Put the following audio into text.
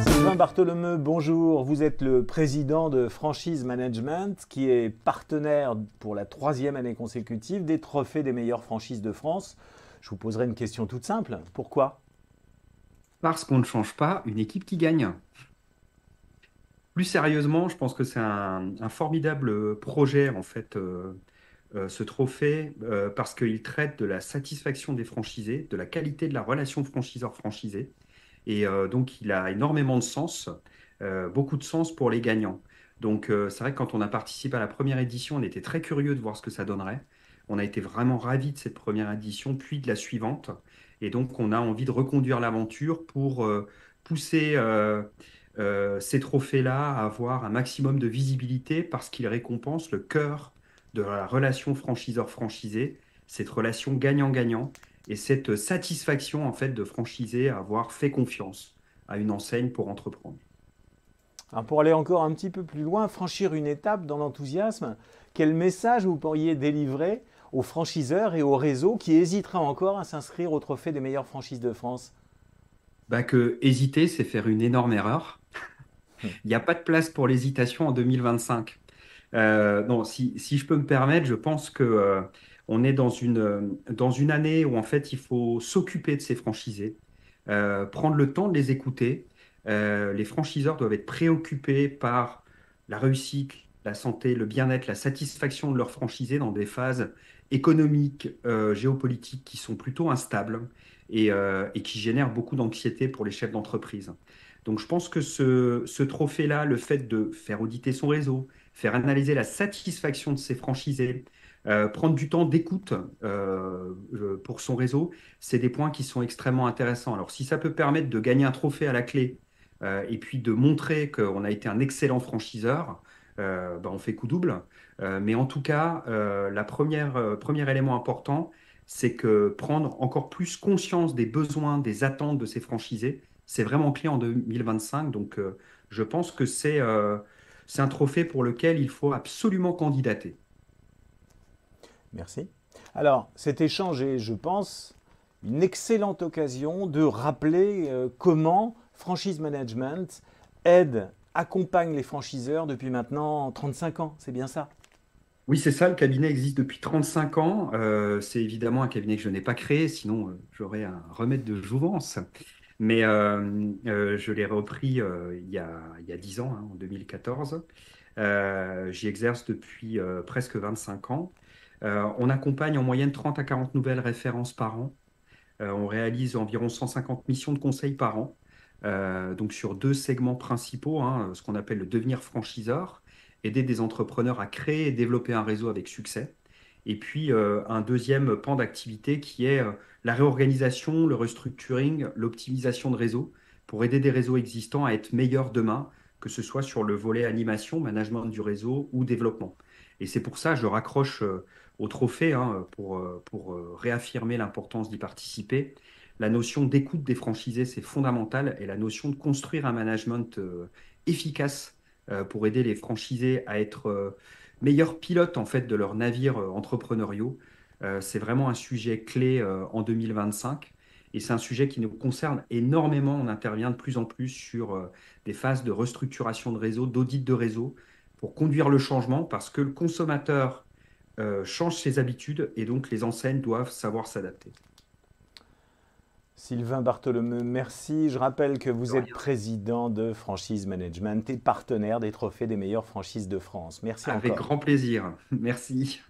Sylvain Bartholomeu, bonjour. Vous êtes le président de Franchise Management, qui est partenaire pour la 3e année consécutive des trophées des meilleures franchises de France. Je vous poserai une question toute simple. Pourquoi? Parce qu'on ne change pas une équipe qui gagne. Plus sérieusement, je pense que c'est un formidable projet, en fait, ce trophée, parce qu'il traite de la satisfaction des franchisés, de la qualité de la relation franchiseur-franchisé. Et donc, il a énormément de sens, beaucoup de sens pour les gagnants. Donc, c'est vrai que quand on a participé à la première édition, on était très curieux de voir ce que ça donnerait. On a été vraiment ravis de cette première édition, puis de la suivante. Et donc, on a envie de reconduire l'aventure pour pousser ces trophées-là à avoir un maximum de visibilité parce qu'ils récompensent le cœur de la relation franchiseur-franchisé, cette relation gagnant-gagnant et cette satisfaction en fait de franchisé à avoir fait confiance à une enseigne pour entreprendre. Alors pour aller encore un petit peu plus loin, franchir une étape dans l'enthousiasme, quel message vous pourriez délivrer aux franchiseurs et aux réseaux qui hésiteraient encore à s'inscrire au trophée des meilleures franchises de France? Bah que hésiter, c'est faire une énorme erreur. Il n'y a pas de place pour l'hésitation en 2025. Non, si je peux me permettre, je pense que on est dans une année où en fait il faut s'occuper de ces franchisés, prendre le temps de les écouter. Les franchiseurs doivent être préoccupés par la réussite, la santé, le bien-être, la satisfaction de leurs franchisés dans des phases économiques, géopolitiques qui sont plutôt instables et qui génèrent beaucoup d'anxiété pour les chefs d'entreprise. Donc je pense que ce trophée-là, le fait de faire auditer son réseau, faire analyser la satisfaction de ses franchisés, prendre du temps d'écoute pour son réseau, c'est des points qui sont extrêmement intéressants. Alors si ça peut permettre de gagner un trophée à la clé et puis de montrer qu'on a été un excellent franchiseur, ben, on fait coup double. Mais en tout cas, premier élément important, c'est que prendre encore plus conscience des besoins, des attentes de ses franchisés, c'est vraiment clé en 2025. Donc, je pense que c'est un trophée pour lequel il faut absolument candidater. Merci. Alors cet échange est, je pense, une excellente occasion de rappeler comment Franchise Management aide, accompagne les franchiseurs depuis maintenant 35 ans. C'est bien ça? Oui, c'est ça, le cabinet existe depuis 35 ans. C'est évidemment un cabinet que je n'ai pas créé, sinon j'aurais un remède de jouvence. Mais je l'ai repris il y a 10 ans, hein, en 2014. J'y exerce depuis presque 25 ans. On accompagne en moyenne 30 à 40 nouvelles références par an. On réalise environ 150 missions de conseil par an, donc sur deux segments principaux, hein, ce qu'on appelle le devenir franchiseur, aider des entrepreneurs à créer et développer un réseau avec succès. Et puis un deuxième pan d'activité qui est la réorganisation, le restructuring, l'optimisation de réseaux pour aider des réseaux existants à être meilleurs demain, que ce soit sur le volet animation, management du réseau ou développement. Et c'est pour ça que je raccroche au trophée, hein, pour réaffirmer l'importance d'y participer. La notion d'écoute des franchisés, c'est fondamental, et la notion de construire un management efficace pour aider les franchisés à être meilleurs pilotes en fait de leurs navires entrepreneuriaux. C'est vraiment un sujet clé en 2025. Et c'est un sujet qui nous concerne énormément. On intervient de plus en plus sur des phases de restructuration de réseau, d'audit de réseau, pour conduire le changement, parce que le consommateur change ses habitudes et donc les enseignes doivent savoir s'adapter. Sylvain Bartholomeu, merci. Je rappelle que De vous êtes rien. président de Franchise Management et partenaire des trophées des meilleures franchises de France. Merci Avec encore. grand plaisir. Merci.